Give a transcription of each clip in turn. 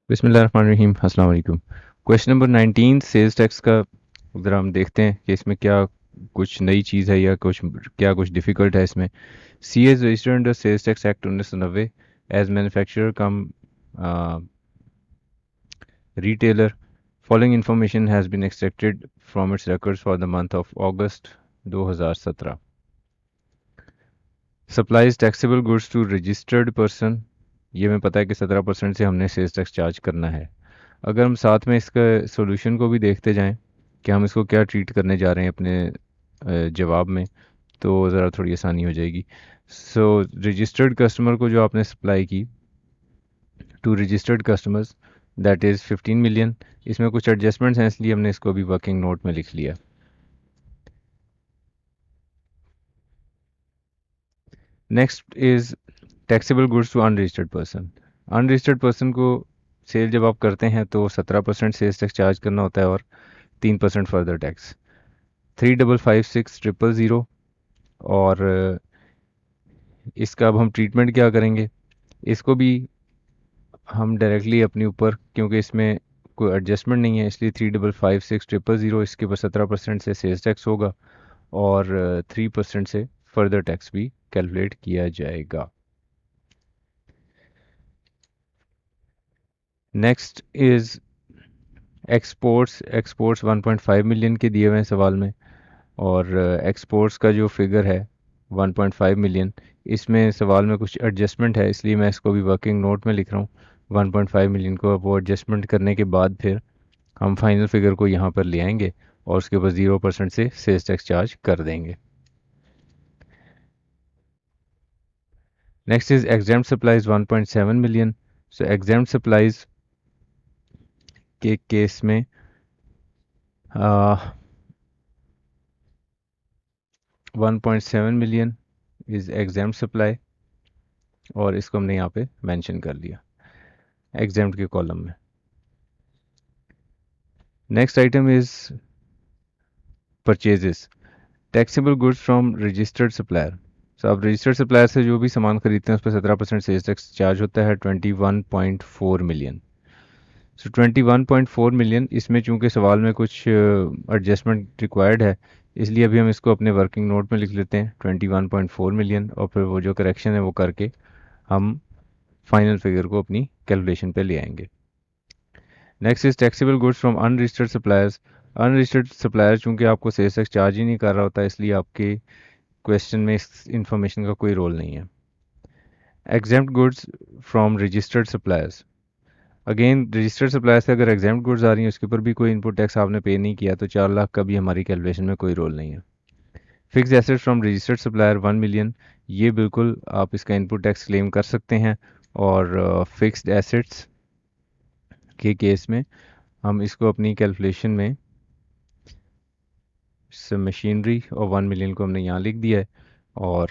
बिस्मिल्लाहिर्रहमानिर्रहीम अस्सलाम वालेकुम। क्वेश्चन नंबर 19 सेल्स टैक्स का ज़रा हम देखते हैं कि इसमें क्या कुछ नई चीज़ है या कुछ डिफ़िकल्ट है इसमें। C as registered under sales tax act 1990 as manufacturer cum retailer. Following information has been extracted from its records for the month of August 2017. Supplies taxable goods to registered person. ये हमें पता है कि 17% से हमने sales tax charge करना है। अगर हम साथ में इसका सॉल्यूशन को भी देखते जाएं कि हम इसको क्या ट्रीट करने जा रहे हैं अपने जवाब में, तो ज़रा थोड़ी आसानी हो जाएगी। सो रजिस्टर्ड कस्टमर को जो आपने सप्लाई की to registered customers, that is 15 million. इसमें कुछ एडजस्टमेंट्स हैं इसलिए हमने इसको भी वर्किंग नोट में लिख लिया। Next is taxable goods to unregistered person. Unregistered person को सेल जब आप करते हैं तो 17% सेल्स टैक्स चार्ज करना होता है और 3% फर्दर टैक्स। 3556,000। और इसका अब हम ट्रीटमेंट क्या करेंगे, इसको भी हम डायरेक्टली अपने ऊपर, क्योंकि इसमें कोई एडजस्टमेंट नहीं है इसलिए 3556,000 इसके ऊपर 17% से सेल्स टैक्स होगा और 3% से फर्दर टैक्स भी कैलकुलेट किया जाएगा। नेक्स्ट इज़ एक्सपोर्ट्स 1.5 मिलियन के दिए हुए हैं सवाल में, और एक्सपोर्ट्स का जो फिगर है 1.5 मिलियन, इसमें सवाल में कुछ एडजस्टमेंट है इसलिए मैं इसको भी वर्किंग नोट में लिख रहा हूँ। 1.5 मिलियन को वो एडजस्टमेंट करने के बाद फिर हम फाइनल फिगर को यहाँ पर ले आएंगे और उसके ऊपर 0% से सेल्स टैक्स चार्ज कर देंगे। Next is examined supplies 1.7 million. So examined supplies के केस में 1.7 मिलियन इज एग्जाम्ड सप्लाई और इसको हमने यहाँ पे मेंशन कर लिया एग्जाम्ड के कॉलम में। Next item is purchases taxable goods from registered supplier. So आप रजिस्टर्ड सप्लायर से जो भी सामान खरीदते हैं उस पर 17% सेल्स टैक्स चार्ज होता है 21.4 मिलियन। सो 21.4 मिलियन, इसमें चूंकि सवाल में कुछ एडजस्टमेंट रिक्वायर्ड है इसलिए अभी हम इसको अपने वर्किंग नोट में लिख लेते हैं 21.4 मिलियन, और फिर वो जो करेक्शन है वो करके हम फाइनल फिगर को अपनी कैलकुलेशन पे ले आएंगे। Next is taxable goods from unregistered suppliers. Unregistered supplier चूंकि आपको सेल्स टैक्स चार्ज ही नहीं कर रहा होता इसलिए आपके क्वेश्चन में इस इंफॉर्मेशन का कोई रोल नहीं है। Exempt goods from registered suppliers, again registered supplier से अगर एग्जाम्प्ट गुड्स आ रही हैं उसके ऊपर भी कोई इनपुट टैक्स आपने पे नहीं किया तो 4 लाख का भी हमारी कैलकुलेशन में कोई रोल नहीं है। Fix assets from registered supplier 1 million, ये बिल्कुल आप इसका इनपुट टैक्स क्लेम कर सकते हैं, और फिक्स्ड एसेट्स के केस में हम इसको अपनी कैलकुलेशन में मशीनरी और 1 मिलियन को हमने यहाँ लिख दिया है और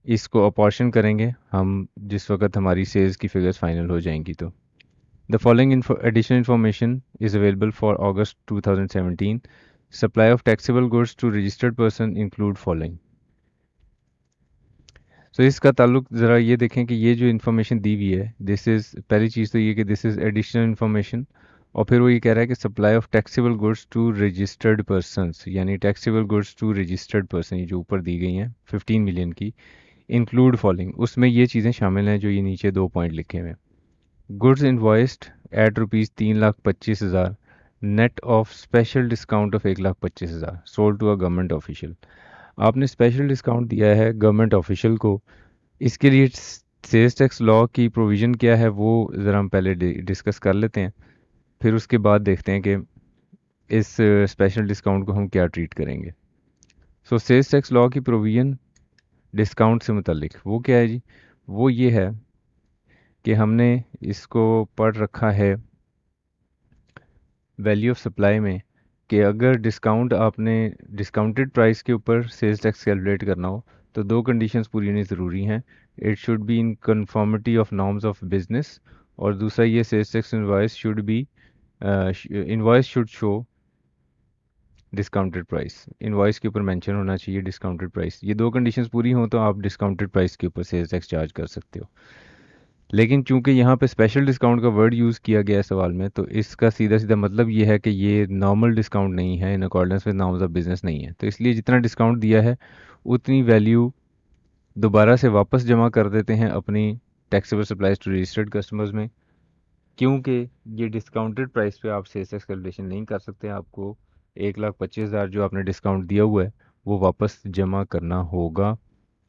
इसको अपॉर्शन करेंगे हम जिस वक्त हमारी सेल्स की फिगर्स फाइनल हो जाएंगी। तो The following additional information is available for August 2017. Supply of taxable goods to registered person include following. So इसका ताल्लुक ज़रा ये देखें कि ये जो इन्फॉर्मेशन दी हुई है, दिस इज़, पहली चीज़ तो ये कि दिस इज़ एडिशनल इन्फॉर्मेशन, और फिर वो ये कह रहा है कि supply of taxable goods to registered persons, यानी taxable goods to registered person, ये जो ऊपर दी गई हैं 15 मिलियन की, इंक्लूड फॉलोइंग, उसमें ये चीज़ें शामिल हैं जो ये नीचे 2 पॉइंट लिखे हुए हैं। Goods invoiced at rupees 3,25,000, net of special discount of 1,25,000, sold to a government official. आपने स्पेशल डिस्काउंट दिया है गवर्नमेंट ऑफिशियल को, इसके लिए सेल्स टैक्स लॉ की प्रोविज़न क्या है वो ज़रा हम पहले डिस्कस कर लेते हैं, फिर उसके बाद देखते हैं कि इस स्पेशल डिस्काउंट को हम क्या ट्रीट करेंगे। सो सेल्स टैक्स लॉ की प्रोविज़न डिस्काउंट से मुतल्लिक वो क्या है जी, वो ये है कि हमने इसको पढ़ रखा है वैल्यू ऑफ सप्लाई में कि अगर डिस्काउंट आपने डिस्काउंटेड प्राइस के ऊपर सेल्स टैक्स कैलकुलेट करना हो तो दो कंडीशंस पूरी होनी ज़रूरी हैं। It should be in conformity of norms of business, और दूसरा ये sales tax invoice should show discounted price, invoice के ऊपर मेंशन होना चाहिए डिस्काउंटेड प्राइस। ये दो कंडीशंस पूरी हों तो आप डिस्काउंटेड प्राइस के ऊपर सेल्स टैक्स चार्ज कर सकते हो। लेकिन चूंकि यहाँ पे स्पेशल डिस्काउंट का वर्ड यूज़ किया गया है सवाल में, तो इसका सीधा सीधा मतलब ये है कि ये नॉर्मल डिस्काउंट नहीं है, in accordance with norms of business नहीं है। तो इसलिए जितना डिस्काउंट दिया है उतनी वैल्यू दोबारा से वापस जमा कर देते हैं अपनी taxable supplies to registered customers में, क्योंकि ये डिस्काउंटेड प्राइस पे आप सेल्स टैक्स कैलकुलेशन नहीं कर सकते। आपको 1,25,000 जो आपने डिस्काउंट दिया हुआ है वो वापस जमा करना होगा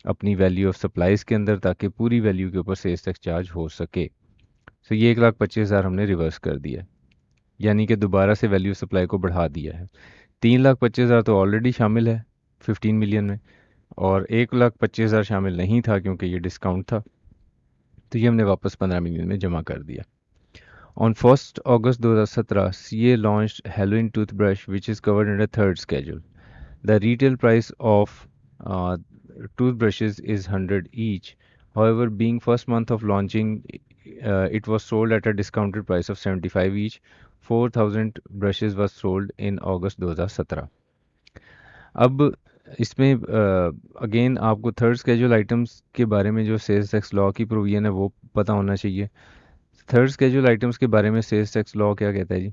अपनी वैल्यू ऑफ सप्लाईज के अंदर, ताकि पूरी वैल्यू के ऊपर सेल्स टैक्स चार्ज हो सके। सो ये 1,25,000 हमने रिवर्स कर दिया, यानी कि दोबारा से वैल्यू सप्लाई को बढ़ा दिया है। 3,25,000 तो ऑलरेडी शामिल है 15 मिलियन में, और 1,25,000 शामिल नहीं था क्योंकि ये डिस्काउंट था, तो ये हमने वापस 15 मिलियन में जमा कर दिया। On 1st August 2017, CA launched Halloween toothbrush, which is covered under third schedule. The retail price of uh, toothbrushes is 100 each. However, being first month of launching, it was sold at a discounted price of 75 each. 4,000 brushes was sold in August 2017. अब इसमें again आपको third schedule items के बारे में जो sales tax law की provision है वो पता होना चाहिए। थर्ड स्केड्यूल आइटम्स के बारे में सेल्स टैक्स लॉ क्या कहता है जी?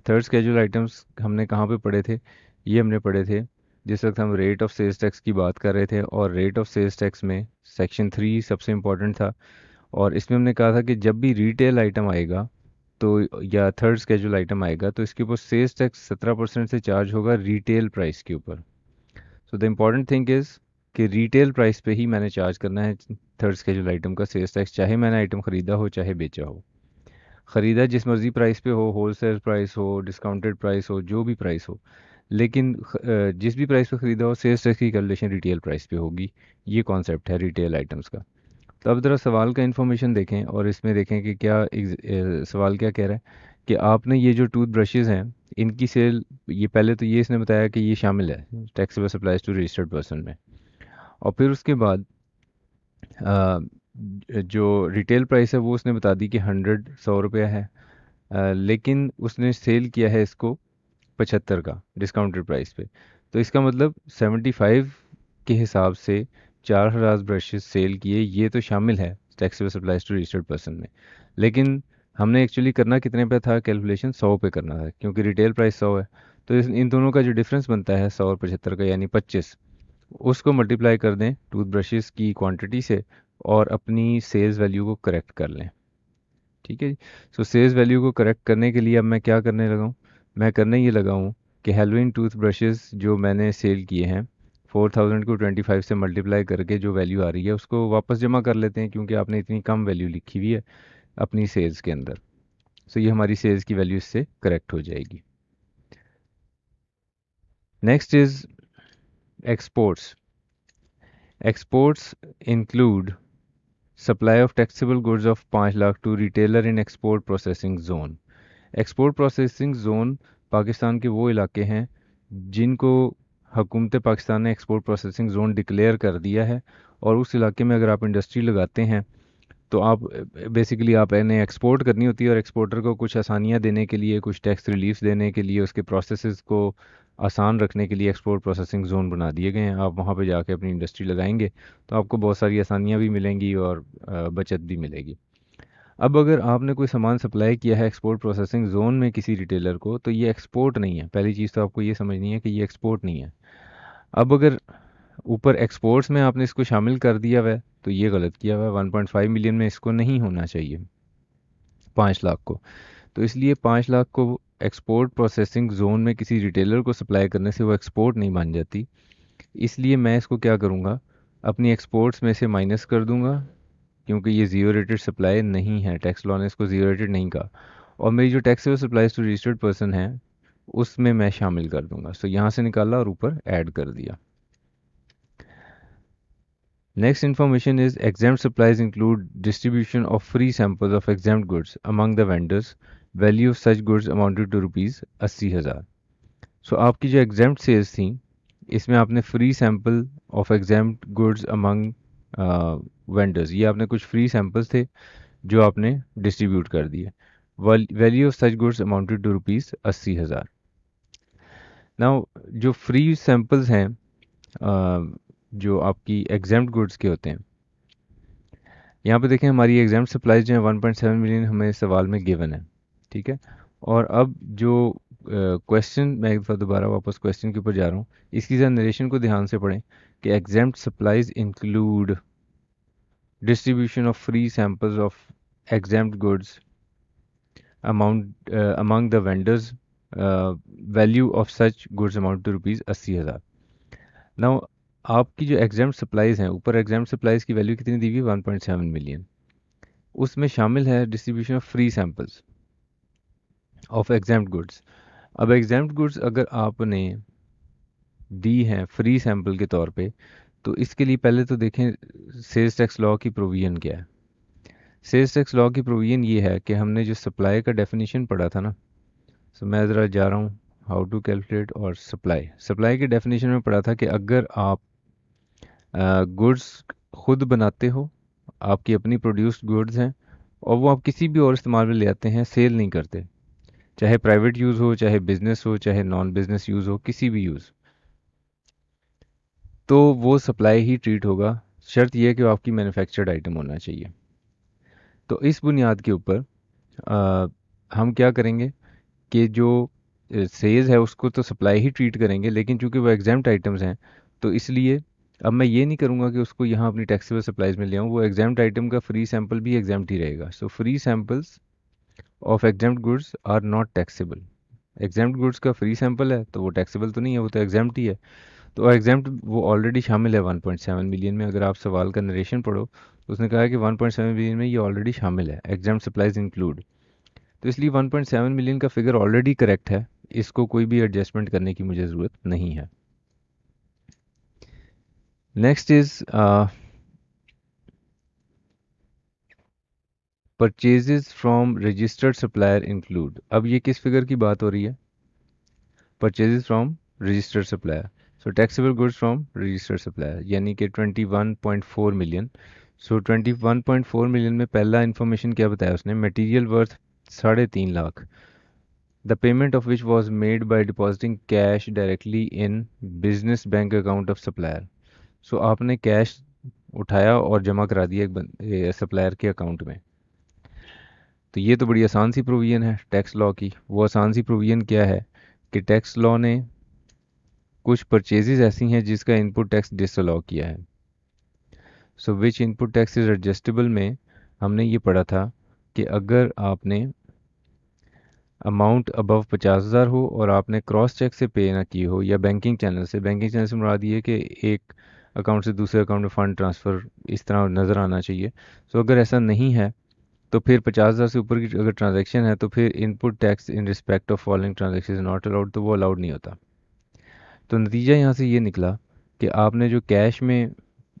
थर्ड स्केड्यूल आइटम्स हमने कहाँ पे पढ़े थे? ये हमने पढ़े थे जिस वक्त हम रेट ऑफ सेल्स टैक्स की बात कर रहे थे, और रेट ऑफ सेल्स टैक्स में सेक्शन 3 सबसे इम्पोर्टेंट था, और इसमें हमने कहा था कि जब भी रिटेल आइटम आएगा तो या थर्ड स्केड्यूल आइटम आएगा तो इसके ऊपर सेल्स टैक्स 17% से चार्ज होगा रिटेल प्राइस के ऊपर। So the important thing is कि रिटेल प्राइस पे ही मैंने चार्ज करना है थर्ड स्केड्यूल आइटम का सेल्स टैक्स, चाहे मैंने आइटम ख़रीदा हो चाहे बेचा हो। ख़रीदा जिस मर्ज़ी प्राइस पे हो, होलसेल प्राइस हो, डिस्काउंटेड प्राइस हो, जो भी प्राइस हो, लेकिन जिस भी प्राइस पे ख़रीदा हो सेल्स टैक्स की कैलकुलेशन रिटेल प्राइस पे होगी। ये कॉन्सेप्ट है रिटेल आइटम्स का। तो अब ज़रा सवाल का इन्फॉर्मेशन देखें और इसमें देखें कि क्या सवाल क्या कह रहा है कि आपने ये जो टूथ ब्रशेज़ हैं इनकी सेल, ये पहले तो ये इसने बताया कि ये शामिल है taxable supplies to registered person में, और फिर उसके बाद अ, जो रिटेल प्राइस है वो उसने बता दी कि 100 है। लेकिन उसने सेल किया है इसको 75 का डिस्काउंटेड प्राइस पे। तो इसका मतलब 75 के हिसाब से 4,000 ब्रशेस सेल किए, ये तो शामिल है taxable supplies to registered person में। लेकिन हमने एक्चुअली करना कितने पे था कैलकुलेशन? 100 पे करना था, क्योंकि रिटेल प्राइस 100 है। तो इन दोनों का जो डिफरेंस बनता है 100 और 75 का, यानी 25, उसको मल्टीप्लाई कर दें टूथब्रशेस की क्वांटिटी से और अपनी सेल्स वैल्यू को करेक्ट कर लें। ठीक है जी। सो सेल्स वैल्यू को करेक्ट करने के लिए अब मैं क्या करने लगा हूँ? मैं करने ये लगा हूँ कि हेलोइन टूथब्रशेस जो मैंने सेल किए हैं 4,000 को 25 से मल्टीप्लाई करके जो वैल्यू आ रही है उसको वापस जमा कर लेते हैं, क्योंकि आपने इतनी कम वैल्यू लिखी हुई है अपनी सेल्स के अंदर। सो ये हमारी सेल्स की वैल्यू इससे करेक्ट हो जाएगी। Next is exports. Exports include supply of taxable goods of 5 lakh to retailer in export processing zone. Export processing zone Pakistan के वो इलाके हैं जिनको हुकूमत पाकिस्तान ने एक्सपोर्ट प्रोसेसिंग जोन डिक्लेयर कर दिया है, और उस इलाके में अगर आप इंडस्ट्री लगाते हैं तो आप बेसिकली आप इन्हें एक्सपोर्ट करनी होती है, और एक्सपोर्टर को कुछ आसानियाँ देने के लिए, कुछ टैक्स रिलीफ देने के लिए, उसके प्रोसेसेस को आसान रखने के लिए एक्सपोर्ट प्रोसेसिंग जोन बना दिए गए हैं। आप वहाँ पे जाके अपनी इंडस्ट्री लगाएंगे तो आपको बहुत सारी आसानियाँ भी मिलेंगी और बचत भी मिलेगी। अब अगर आपने कोई सामान सप्लाई किया है एक्सपोर्ट प्रोसेसिंग जोन में किसी रिटेलर को, तो ये एक्सपोर्ट नहीं है। पहली चीज़ तो आपको ये समझनी है कि ये एक्सपोर्ट नहीं है। अब अगर ऊपर एक्सपोर्ट्स में आपने इसको शामिल कर दिया हुआ है तो ये गलत किया हुआ है। 1.5 मिलियन में इसको नहीं होना चाहिए, 5 लाख को। तो इसलिए 5 लाख को एक्सपोर्ट प्रोसेसिंग जोन में किसी रिटेलर को सप्लाई करने से वो एक्सपोर्ट नहीं मान जाती। इसलिए मैं इसको क्या करूँगा, अपनी एक्सपोर्ट्स में से माइनस कर दूंगा, क्योंकि ये जीरो रेटेड सप्लाई नहीं है, टैक्स लॉ ने इसको जीरो रेटेड नहीं कहा, और मेरी जो taxable supplies to registered person है उसमें मैं शामिल कर दूंगा। सो यहाँ से निकाला और ऊपर ऐड कर दिया। Next information is exempt supplies include distribution of free samples of exempt goods among the vendors. Value of such goods amounted to rupees 80,000. So आपकी जो exempt sales थी इसमें आपने free sample of exempt goods among vendors, ये आपने कुछ free samples थे जो आपने distribute कर दिए। Value of such goods amounted to rupees 80,000. Now जो free samples हैं जो आपकी exempt goods के होते हैं, यहाँ पे देखें हमारी एग्जाम सप्लाईज जो है 1.7 मिलियन हमें सवाल में गिवन है, ठीक है। और अब जो क्वेश्चन, मैं एक दफ़ा दोबारा वापस क्वेश्चन के ऊपर जा रहा हूँ, इसकी ज़रा नरेशन को ध्यान से पढ़ें कि exam supplies include distribution of free samples of exempt goods among the vendors, value of such goods amount to rupees 80,000। Now आपकी जो एग्जाम सप्लाईज हैं, ऊपर एग्जाम सप्लाईज की वैल्यू कितनी दी हुई है, 1.7 मिलियन। उसमें शामिल है distribution of free samples of examined goods. अब एग्जाम्ड गुड्स अगर आपने दी हैं फ्री सैंपल के तौर पे, तो इसके लिए पहले तो देखें सेल्स टैक्स लॉ की प्रोविजन क्या है। सेल्स टैक्स लॉ की प्रोविजन ये है कि हमने जो सप्लाई का डेफिनेशन पढ़ा था ना, सो मैं ज़रा जा रहा हूँ हाउ टू कैलकुलेट और सप्लाई। सप्लाई के डेफिनेशन में पढ़ा था कि अगर आप गुड्स खुद बनाते हो, आपकी अपनी प्रोड्यूस्ड गुड्स हैं, और वो आप किसी भी और इस्तेमाल में ले आते हैं, सेल नहीं करते, चाहे प्राइवेट यूज़ हो, चाहे बिजनेस हो, चाहे नॉन बिजनेस यूज़ हो, किसी भी यूज़, तो वो सप्लाई ही ट्रीट होगा। शर्त यह है कि वो आपकी मैन्युफैक्चर्ड आइटम होना चाहिए। तो इस बुनियाद के ऊपर हम क्या करेंगे कि जो सेल्स है उसको तो सप्लाई ही ट्रीट करेंगे, लेकिन चूंकि वो एग्जाम्प्ट आइटम्स हैं, तो इसलिए अब मैं ये नहीं करूँगा कि उसको यहाँ अपनी टैक्सेबल सप्लाईज में ले आऊँ। वो एग्जाम्प्ट आइटम का फ्री सैंपल भी एग्जाम्प्ट ही रहेगा। So free samples of exempt goods are not taxable. Exempt goods का फ्री सैंपल है तो वो टैक्सेबल तो नहीं है, वो तो एग्जाम्प्ट ही है। तो एग्जाम्प्ट वो ऑलरेडी शामिल है 1.7 मिलियन में। अगर आप सवाल का नरेशन पढ़ो तो उसने कहा है कि 1.7 मिलियन में ये ऑलरेडी शामिल है, एग्जाम्प्ट सप्लाईज इंक्लूड। तो इसलिए 1.7 मिलियन का फिगर ऑलरेडी करेक्ट है, इसको कोई भी एडजस्टमेंट करने की मुझे ज़रूरत नहीं है। Next is purchases from registered supplier include. अब ये किस फिगर की बात हो रही है, purchases from registered supplier. So taxable goods from registered supplier यानी कि 21.4 मिलियन। सो 21.4 मिलियन में पहला इन्फॉर्मेशन क्या बताया उसने, material worth 3.5 lakh, the payment of which was made by depositing cash directly in business bank account of supplier। सो आपने cash उठाया और जमा करा दिया एक सप्लायर के अकाउंट में। तो ये तो बड़ी आसान सी प्रोविजन है टैक्स लॉ की। वो आसान सी प्रोविजन क्या है कि टैक्स लॉ ने कुछ परचेजेस ऐसी हैं जिसका इनपुट टैक्स डिसअलाउ किया है। सो विच इनपुट टैक्स इज एडजस्टेबल में हमने ये पढ़ा था कि अगर आपने अमाउंट अबव 50,000 हो और आपने क्रॉस चेक से पे ना की हो या बैंकिंग चैनल से, बैंकिंग चैनल से मुराद ये कि एक अकाउंट से दूसरे अकाउंट में फ़ंड ट्रांसफ़र इस तरह नज़र आना चाहिए। सो अगर ऐसा नहीं है तो फिर 50,000 से ऊपर की अगर ट्रांजैक्शन है तो फिर input tax in respect of following transaction is not allowed, तो वो अलाउड नहीं होता। तो नतीजा यहाँ से ये निकला कि आपने जो कैश में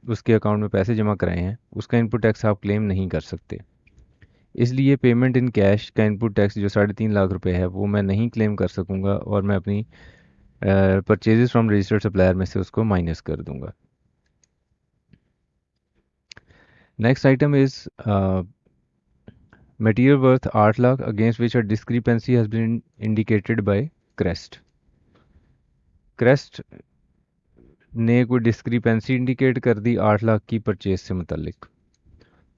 उसके अकाउंट में पैसे जमा कराए हैं उसका इनपुट टैक्स आप क्लेम नहीं कर सकते। इसलिए पेमेंट इन कैश का इनपुट टैक्स जो 3.5 लाख रुपए है वो मैं नहीं क्लेम कर सकूंगा और मैं अपनी परचेजेस फ्रॉम रजिस्टर्ड सप्लायर में से उसको माइनस कर दूंगा। Next item is material worth 8 lakh against which a discrepancy has been indicated by crest. Crest ने कोई डिस्क्रिपेंसी इंडिकेट कर दी 8 लाख की परचेज से मुतल्लिक।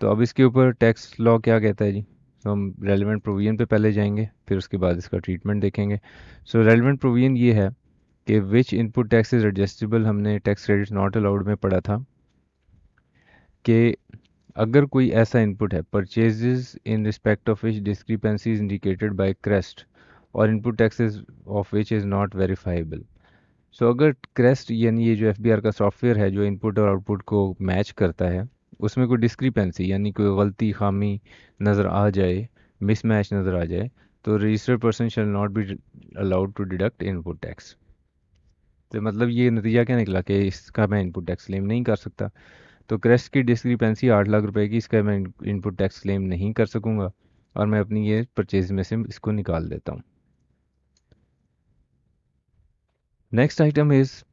तो अब इसके ऊपर टैक्स लॉ क्या कहता है जी, तो हम रेलिवेंट प्रोविजन पे पहले जाएंगे फिर उसके बाद इसका ट्रीटमेंट देखेंगे। सो रेलिवेंट प्रोविजन ये है कि which input tax is adjustable, हमने टैक्स क्रेडिट नॉट अलाउड में पढ़ा था कि अगर कोई ऐसा इनपुट है purchases in respect of which discrepancy is indicated by crest और input taxes of which is not verifiable. So अगर क्रेस्ट यानी ये जो एफबीआर का सॉफ्टवेयर है जो इनपुट और आउटपुट को मैच करता है, उसमें कोई डिस्क्रिपेंसी यानी कोई गलती खामी नज़र आ जाए, मिसमैच नज़र आ जाए, तो registered person shall not be allowed to deduct input tax. तो मतलब ये नतीजा क्या निकला कि इसका मैं इनपुट टैक्स क्लेम नहीं कर सकता। तो क्रेस्ट की डिस्क्रिपेंसी 8 लाख रुपए की, इसका मैं इनपुट टैक्स क्लेम नहीं कर सकूंगा और मैं अपनी ये परचेज में से इसको निकाल देता हूँ। Next item is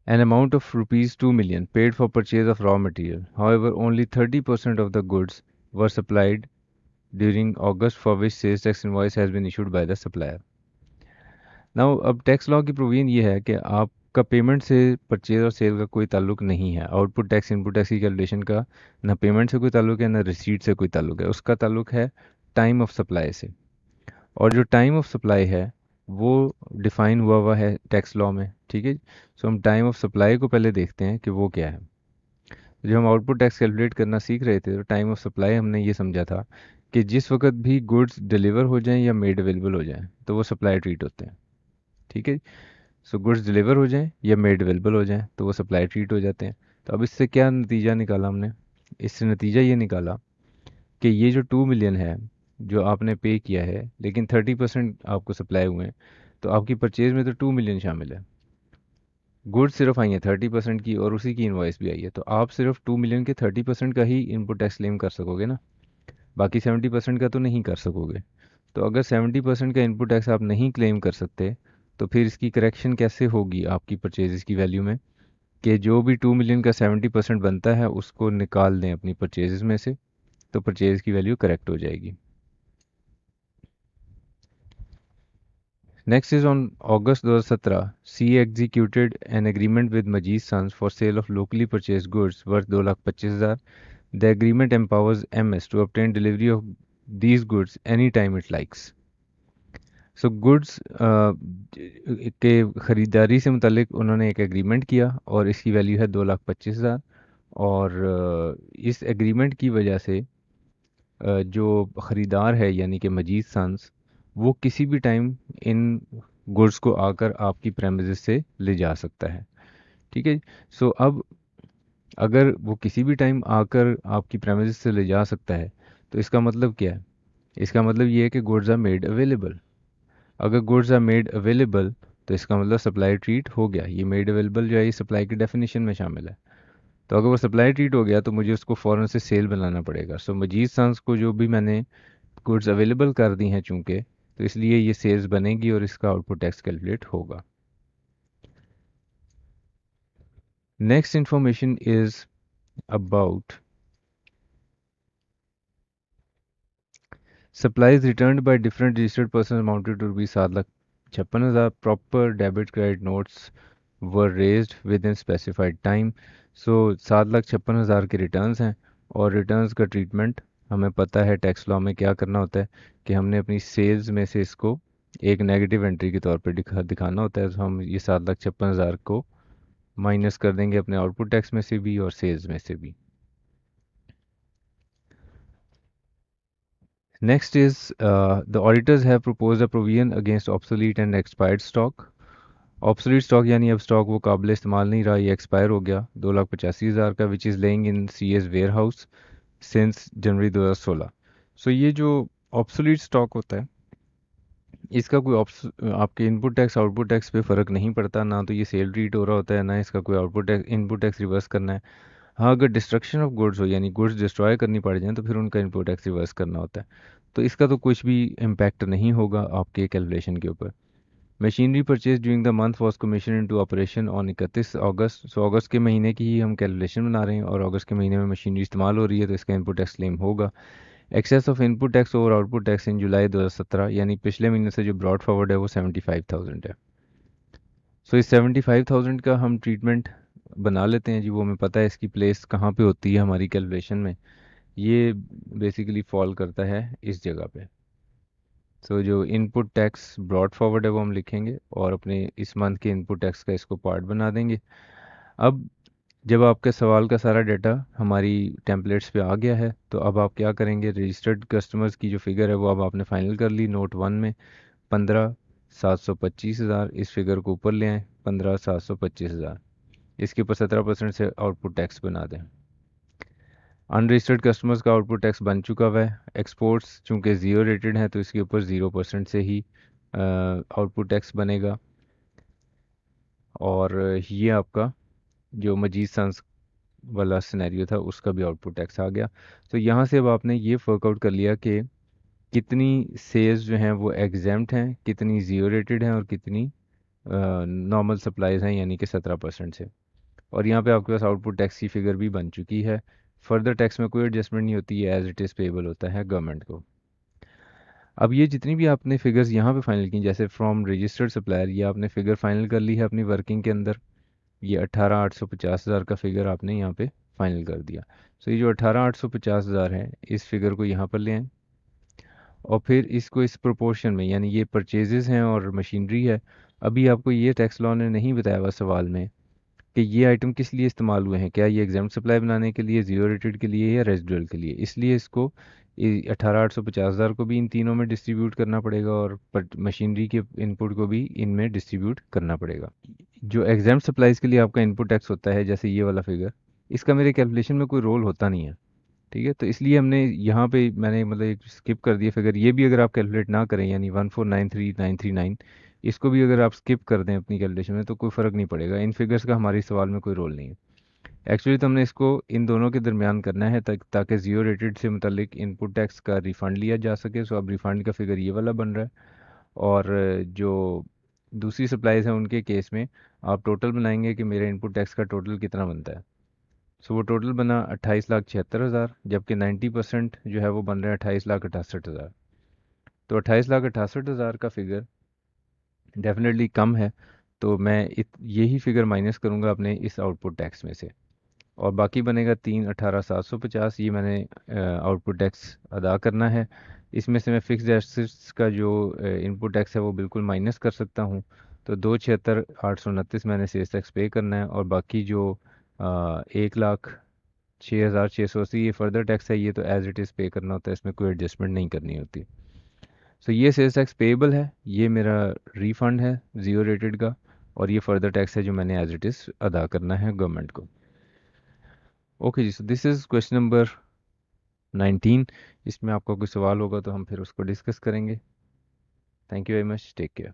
an amount of rupees 2 million paid for purchase of raw material. However, only 30% of the goods were supplied during August for which sales tax invoice has been issued by the supplier. Now, अब tax law की provision ये है कि आप आपका payment से purchase और cell का कोई ताल्लुक नहीं है। आउटपुट टैक्स इनपुट टैक्स की कैलकुलेशन का ना पेमेंट से कोई ताल्लुक है ना रिसीट से कोई ताल्लुक है, उसका ताल्लुक है टाइम ऑफ सप्लाई से। और जो टाइम ऑफ सप्लाई है वो डिफाइन हुआ हुआ है टैक्स लॉ में, ठीक है। सो हम टाइम ऑफ सप्लाई को पहले देखते हैं कि वो क्या है। तो जब हम आउटपुट टैक्स कैलकुलेट करना सीख रहे थे तो टाइम ऑफ सप्लाई हमने ये समझा था कि जिस वक्त भी गुड्स डिलीवर हो जाएं या मेड अवेलेबल हो जाएं तो वो सप्लाई ट्रीट होते हैं, ठीक है। सो गुड्स डिलीवर हो जाएं या मेड अवेलेबल हो जाएं तो वो सप्लाई ट्रीट हो जाते हैं। तो अब इससे क्या नतीजा निकाला हमने? इससे नतीजा ये निकाला कि ये जो 2 मिलियन है जो आपने पे किया है, लेकिन 30% आपको सप्लाई हुए हैं, तो आपकी परचेज में तो 2 मिलियन शामिल है। गुड्स सिर्फ आई है 30% की और उसी की इनवॉइस भी आई है, तो आप सिर्फ 2 मिलियन के 30% का ही इनपुट टैक्स क्लेम कर सकोगे ना, बाकी 70% का तो नहीं कर सकोगे। तो अगर 70% का इनपुट टैक्स आप नहीं क्लेम कर सकते तो फिर इसकी करेक्शन कैसे होगी आपकी परचेजेस की वैल्यू में, कि जो भी 2 मिलियन का 70% बनता है उसको निकाल दें अपनी परचेजेस में से, तो परचेज की वैल्यू करेक्ट हो जाएगी। Next is on August 2017, CE executed an agreement with Majid Sons for sale of locally purchased goods worth 2,25,000. The agreement empowers MS to obtain delivery of these goods anytime it likes. So goods के ख़रीदारी से मुतलिक उन्होंने एक agreement किया और इसकी value है 2,25,000। और इस एग्रीमेंट की वजह से जो ख़रीदार है यानी कि मजीद सन्स, वो किसी भी टाइम इन गुड्स को आकर आपकी प्रेमिसेस से ले जा सकता है, ठीक है। सो अब अगर वो किसी भी टाइम आकर आपकी प्रेमिसेस से ले जा सकता है तो इसका मतलब क्या है? इसका मतलब ये है कि गुड्स आर मेड अवेलेबल। अगर गुड्स आर मेड अवेलेबल तो इसका मतलब सप्लाई ट्रीट हो गया। ये मेड अवेलेबल जो है ये सप्लाई की डेफिनेशन में शामिल है। तो अगर वो सप्लाई ट्रीट हो गया तो मुझे उसको फ़ौरन से सेल बनाना पड़ेगा। सो मजीद सांस को जो भी मैंने गुड्स अवेलेबल कर दी हैं चूँकि, तो इसलिए ये सेल्स बनेगी और इसका आउटपुट टैक्स कैलकुलेट होगा। Next information is about supplies return by different registered person amounted to rupees 7,56,000। Proper debit credit notes were raised within specified time. So 7,56,000 के रिटर्न्स हैं और रिटर्न्स का ट्रीटमेंट हमें पता है टैक्स लॉ में क्या करना होता है कि हमने अपनी सेल्स में से इसको एक नेगेटिव एंट्री के तौर पर दिखाना होता है। तो हम ये 7,56,000 को माइनस कर देंगे अपने आउटपुट टैक्स में से भी और सेल्स में से भी। Next is the auditors have proposed a provision against obsolete and expired stock. Obsolete stock यानी अब स्टॉक वो काबिल इस्तेमाल नहीं रहा, ये एक्सपायर हो गया 2,85,000 का, which is lying in C S warehouse since January 2016। So ये जो ऑब्सोलीट स्टॉक होता है इसका कोई आपके इनपुट टैक्स आउटपुट टैक्स पे फ़र्क नहीं पड़ता, ना तो ये सेल ट्रीट हो रहा होता है ना इसका कोई output tax input tax reverse करना है। हाँ, अगर डिस्ट्रक्शन ऑफ गुड्स हो यानी गुड्स डिस्ट्रॉय करनी पड़ जाए तो फिर उनका इनपुट टैक्स रिवर्स करना होता है। तो इसका तो कुछ भी इम्पैक्ट नहीं होगा आपके कैलकुलेशन के ऊपर। Machinery purchase during the month was commission into operation on 31 अगस्त। सो अगस्त के महीने की ही हम कैलकुलेशन बना रहे हैं और अगस्त के महीने में मशीनरी इस्तेमाल हो रही है तो इसका इनपुट टैक्स क्लेम होगा। Excess of input tax over output tax in July 2017 यानी पिछले महीने से जो ब्रॉड फॉरवर्ड है वो 75,000 है। सो इस 75,000 का हम ट्रीटमेंट बना लेते हैं जी, वो हमें पता है इसकी प्लेस कहाँ पे होती है हमारी कैलकुलेशन में। ये बेसिकली फॉल करता है इस जगह पे। सो जो इनपुट टैक्स ब्रॉड फॉरवर्ड है वो हम लिखेंगे और अपने इस मंथ के इनपुट टैक्स का इसको पार्ट बना देंगे। अब जब आपके सवाल का सारा डाटा हमारी टेम्पलेट्स पे आ गया है तो अब आप क्या करेंगे, रजिस्टर्ड कस्टमर्स की जो फिगर है वो अब आपने फाइनल कर ली नोट 1 में। 15,725,000 इस फिगर को ऊपर ले आएँ, 15,725,000 इसके ऊपर 17% से आउटपुट टैक्स बना दें। अनरजिस्टर्ड कस्टमर्स का आउटपुट टैक्स बन चुका हुआ है। एक्सपोर्ट्स चूँकि ज़ीरो रेटेड है तो इसके ऊपर 0% से ही आउटपुट टैक्स बनेगा। और ये आपका जो मजीद सन्स वाला सिनेरियो था उसका भी आउटपुट टैक्स आ गया। तो यहाँ से अब आपने ये वर्कआउट कर लिया कि कितनी सेल्स जो हैं वो एग्जेम्प्ट हैं, कितनी ज़ीरो रेटेड हैं और कितनी नॉर्मल सप्लाईज हैं यानी कि 17% से। और यहाँ पे आपके पास आउटपुट टैक्स की फिगर भी बन चुकी है। फर्दर टैक्स में कोई एडजस्टमेंट नहीं होती है, एज इट इज़ पेबल होता है गवर्नमेंट को। अब ये जितनी भी आपने फिगर्स यहाँ पे फाइनल की, जैसे फ्रॉम रजिस्टर्ड सप्लायर, ये आपने फिगर फाइनल कर ली है अपनी वर्किंग के अंदर, ये 18,850,000 का फिगर आपने यहाँ पे फाइनल कर दिया। सो ये जो 18,850,000 है, इस फिगर को यहाँ पर ले आएं और फिर इसको इस प्रोपोर्शन में, यानी ये परचेजेस हैं और मशीनरी है। अभी आपको ये टैक्स लॉ ने नहीं बताया हुआ सवाल में कि ये आइटम किस लिए इस्तेमाल हुए हैं, क्या ये एग्जाम सप्लाई बनाने के लिए, जीरो रेटेड के लिए या रेजिडुअल के लिए। इसलिए इसको 18,850,000 को भी इन तीनों में डिस्ट्रीब्यूट करना पड़ेगा और मशीनरी के इनपुट को भी इनमें डिस्ट्रीब्यूट करना पड़ेगा। जो एग्जाम सप्लाईज के लिए आपका इनपुट टैक्स होता है, जैसे ये वाला फिगर, इसका मेरे कैलकुलेशन में कोई रोल होता नहीं है। ठीक है, तो इसलिए हमने यहाँ पे मैंने मतलब एक स्किप कर दिया फिगर। ये भी अगर आप कैलकुलेट ना करें, यानी 1493939, इसको भी अगर आप स्किप कर दें अपनी कैलकुलेशन में, तो कोई फ़र्क नहीं पड़ेगा। इन फिगर्स का हमारे सवाल में कोई रोल नहीं है। एक्चुअली तो हमने इसको इन दोनों के दरमियान करना है ताकि जीरो रेटेड से मुतलिक इनपुट टैक्स का रिफ़ंड लिया जा सके। सो अब रिफ़ंड का फिगर ये वाला बन रहा है। और जो दूसरी सप्लाईज हैं उनके केस में आप टोटल बनाएंगे कि मेरे इनपुट टैक्स का टोटल कितना बनता है। सो वो टोटल बना 28,76,000, जबकि 90% जो है वो बन रहा है 28,68,000। तो 28,68,000 का फिगर डेफिनेटली कम है। तो मैं यही फिगर माइनस करूंगा अपने इस आउटपुट टैक्स में से, और बाकी बनेगा 3,18,750। ये मैंने आउटपुट टैक्स अदा करना है। इसमें से मैं फिक्स्ड एसेट्स का जो इनपुट टैक्स है वो बिल्कुल माइनस कर सकता हूँ। तो 2,76,829 मैंने सेल्स टैक्स पे करना है, और बाकी जो 1,06,680 ये फर्दर टैक्स है, ये तो एज इट इज़ पे करना होता है, इसमें कोई एडजस्टमेंट नहीं करनी होती। सो ये सेल्स टैक्स पेएबल है, ये मेरा रीफंड है ज़ीरो रेटेड का, और ये फर्दर टैक्स है जो मैंने एज इट इज़ अदा करना है गवर्नमेंट को। ओके जी, so this is question number 19। इसमें आपका कोई सवाल होगा तो हम फिर उसको डिस्कस करेंगे। Thank you very much, take care.